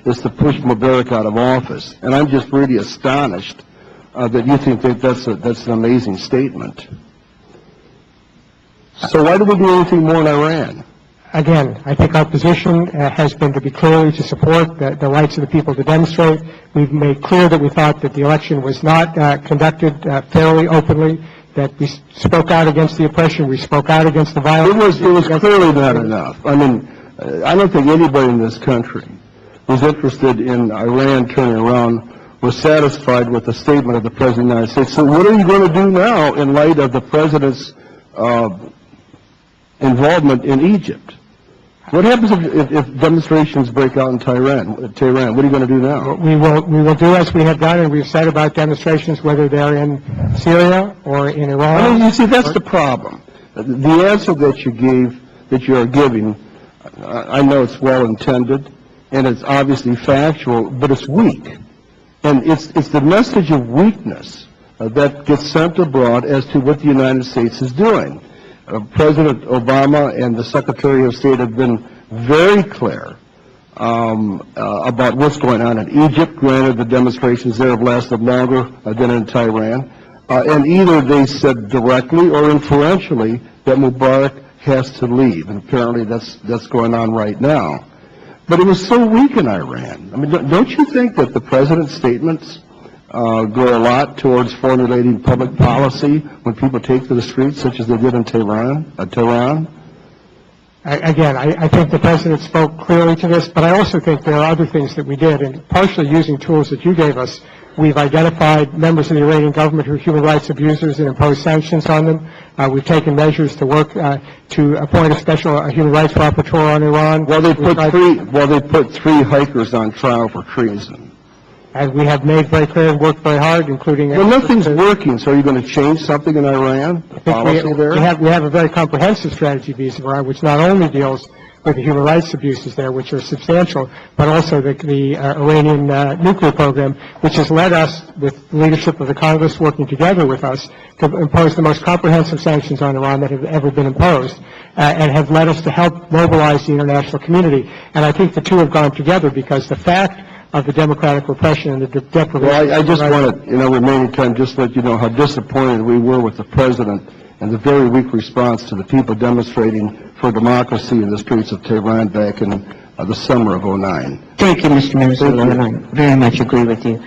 is to push Mubarak out of office. And I'm just really astonished that you think that that's an amazing statement. So why do we do anything more in Iran? Again, I think our position has been to be clearly to support the rights of the people to demonstrate. We've made clear that we thought that the election was not conducted fairly, openly, that we spoke out against the oppression, we spoke out against the violence. It was clearly not enough. I mean, I don't think anybody in this country who's interested in Iran turning around was satisfied with the statement of the President of the United States. So what are you going to do now in light of the President's involvement in Egypt? What happens if demonstrations break out in Tehran? What are you going to do now? We will do as we have done, and we've said about demonstrations, whether they're in Syria or in Iran. I mean, you see, that's the problem. The answer that you are giving, I know it's well intended, and it's obviously factual, but it's weak. And it's the message of weakness that gets sent abroad as to what the United States is doing. President Obama and the Secretary of State have been very clear about what's going on in Egypt. Granted, the demonstrations there have lasted longer than in Tehran. And either they said directly or inferentially that Mubarak has to leave. And apparently that's going on right now. But it was so weak in Iran. I mean, don't you think that the President's statements go a lot towards formulating public policy when people take to the streets, such as they did in Tehran? Again, I think the President spoke clearly to this, but I also think there are other things that we did, and partially using tools that you gave us. We've identified members of the Iranian government who are human rights abusers and imposed sanctions on them. We've taken measures to work to appoint a special human rights rapporteur on Iran. Well, they put three hikers on trial for treason. And we have made very clear and worked very hard, including... Well, nothing's working, so are you going to change something in Iran? We have a very comprehensive strategy vis-a-vis Iran, which not only deals with the human rights abuses there, which are substantial, but also the Iranian nuclear program, which has led us, with the leadership of the Congress working together with us, to impose the most comprehensive sanctions on Iran that have ever been imposed, and have led us to help mobilize the international community. And I think the two have gone together, because the fact of the democratic repression and the deprivation... Well, I just want to, remaining time, just let you know how disappointed we were with the President and the very weak response to the people demonstrating for democracy in the streets of Tehran back in the summer of '09. Thank you, Mr. Minister. I very much agree with you.